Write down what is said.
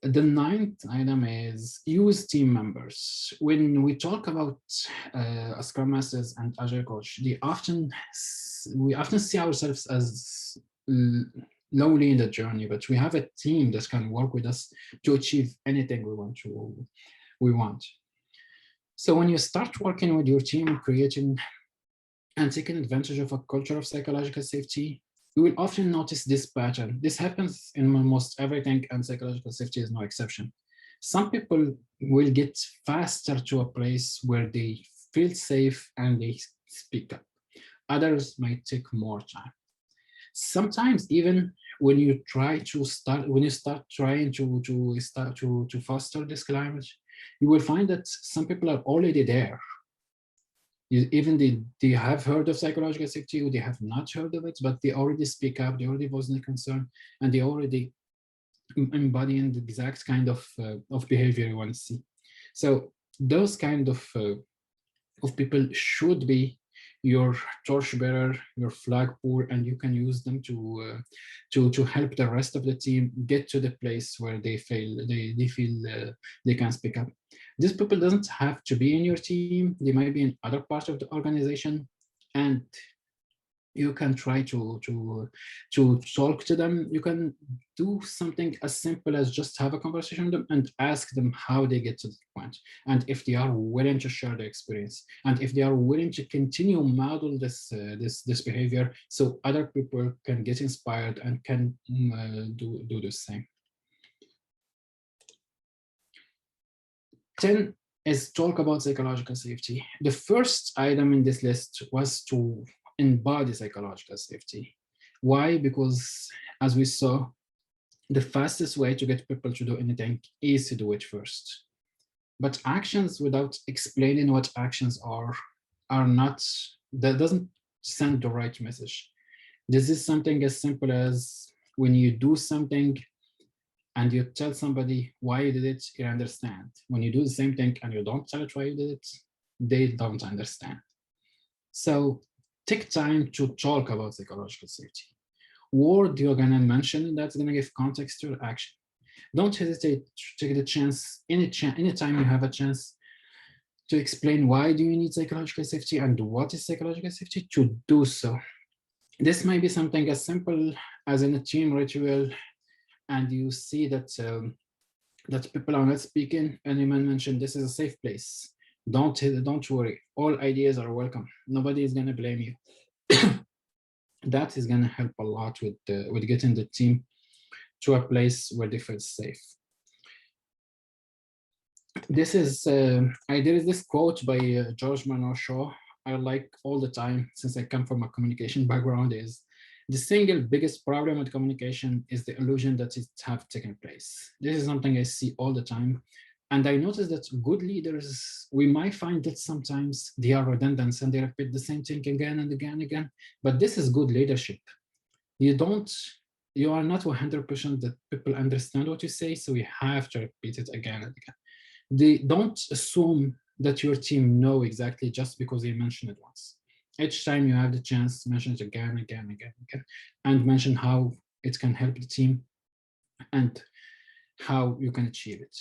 The ninth item is use team members. When we talk about Scrum Masters and Agile Coach, we often see ourselves as lonely in the journey, but we have a team that can work with us to achieve anything we want. So when you start working with your team, creating and taking advantage of a culture of psychological safety, you will often notice this pattern. This happens in almost everything, and psychological safety is no exception. Some people will get faster to a place where they feel safe and they speak up. Others might take more time. Sometimes even when you start trying to foster this climate, you will find that some people are already there. Even they have heard of psychological safety, or they have not heard of it, but they already speak up, they already voice their concern, and they already embodying the exact kind of behavior you want to see. So those kind of people should be your torchbearer, your flagpole, and you can use them to help the rest of the team get to the place where they feel they can speak up. These people doesn't have to be in your team; they might be in other parts of the organization, and you can try to talk to them. You can do something as simple as just have a conversation with them and ask them how they get to the point, and if they are willing to share their experience, and if they are willing to continue model this behavior, so other people can get inspired and can do the same. 10 is talk about psychological safety. The first item in this list was to embody psychological safety. Why? Because as we saw, the fastest way to get people to do anything is to do it first. But actions without explaining what actions are not, that doesn't send the right message. This is something as simple as when you do something and you tell somebody why you did it, you understand. When you do the same thing and you don't tell it why you did it, they don't understand. So take time to talk about psychological safety. Word you're gonna mention that's gonna give context to your action. Don't hesitate to take the chance, anytime you have a chance to explain why do you need psychological safety and what is psychological safety, to do so. This may be something as simple as in a team ritual, and you see that that people are not speaking, and you mention this is a safe place. Don't worry. All ideas are welcome. Nobody is gonna blame you. That is gonna help a lot with getting the team to a place where they feel safe. There is this quote by George Bernard Shaw I like all the time, since I come from a communication background, is the single biggest problem with communication is the illusion that it have taken place. This is something I see all the time. And I notice that good leaders, we might find that sometimes they are redundant and they repeat the same thing again and again and again, but this is good leadership. You are not 100% that people understand what you say, so you have to repeat it again and again. They don't assume that your team know exactly just because they mention it once. Each time you have the chance, mention it again, again, again, again, and mention how it can help the team and how you can achieve it.